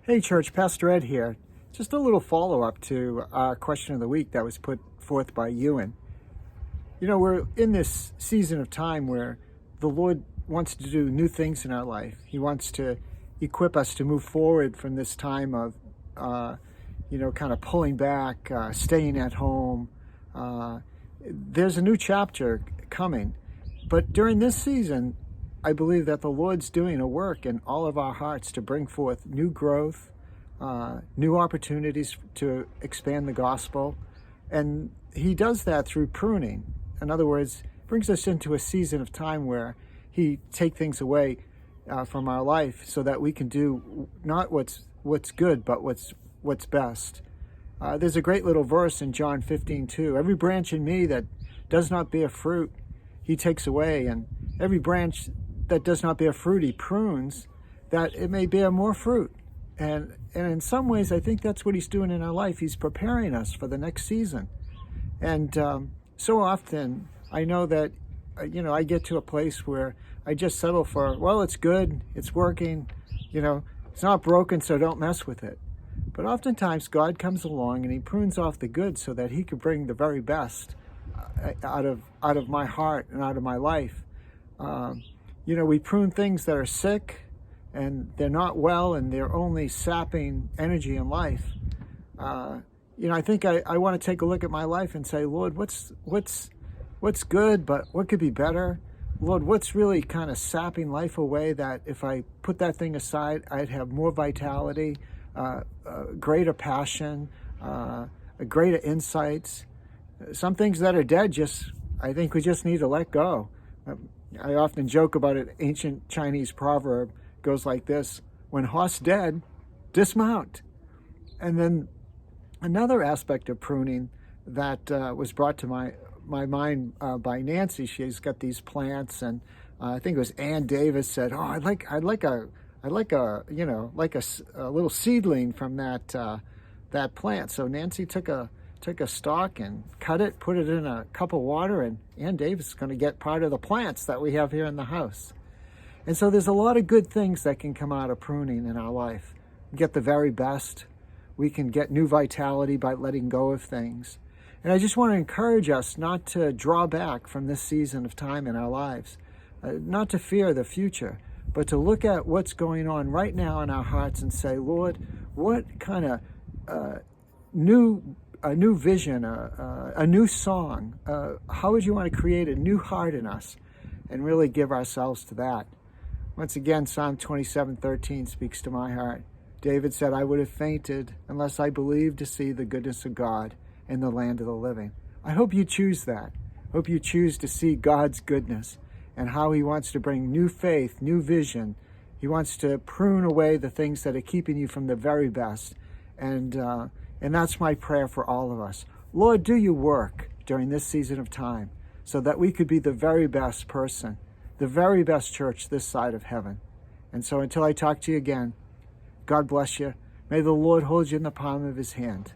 Hey church, Pastor Ed here. Just a little follow-up to our question of the week that was put forth by Ewen. You know, we're in this season of time where the Lord wants to do new things in our life. He wants to equip us to move forward from this time of, kind of pulling back, staying at home. There's a new chapter coming. But during this season, I believe that the Lord's doing a work in all of our hearts to bring forth new growth, new opportunities to expand the gospel. And he does that through pruning. In other words, brings us into a season of time where he takes things away from our life so that we can do not what's good, but what's best. There's a great little verse in John 15:2. Every branch in me that does not bear fruit, he takes away. And every branch that does not bear fruit, he prunes, that it may bear more fruit. And in some ways, I think that's what he's doing in our life. He's preparing us for the next season. And so often, I know that, I get to a place where I just settle for, well, it's good, it's working, it's not broken, so don't mess with it. But oftentimes, God comes along and he prunes off the good so that he can bring the very best out of my heart and out of my life. We prune things that are sick and they're not well and they're only sapping energy in life. I think I want to take a look at my life and say, Lord, what's good, but what could be better? Lord, what's really kind of sapping life away that if I put that thing aside, I'd have more vitality, greater passion, greater insights. Some things that are dead, I think we just need to let go. I often joke about an ancient Chinese proverb, goes like this: when horse dead, dismount. And then another aspect of pruning that was brought to my mind by Nancy. She's got these plants, and I think it was Ann Davis said, "Oh, I'd like a little seedling from that plant." So Nancy took a stalk and cut it, put it in a cup of water, and Ann Davis is going to get part of the plants that we have here in the house. And so there's a lot of good things that can come out of pruning in our life. We get the very best. We can get new vitality by letting go of things. And I just want to encourage us not to draw back from this season of time in our lives, not to fear the future, but to look at what's going on right now in our hearts and say, Lord, what kind of a new vision, a new song, how would you want to create a new heart in us and really give ourselves to that? Once again, Psalm 27:13 speaks to my heart. David said, I would have fainted unless I believed to see the goodness of God in the land of the living. I hope you choose that. I hope you choose to see God's goodness and how he wants to bring new faith, new vision. He wants to prune away the things that are keeping you from the very best. And that's my prayer for all of us. Lord, do your work during this season of time so that we could be the very best person, the very best church this side of heaven. And so until I talk to you again, God bless you. May the Lord hold you in the palm of his hand.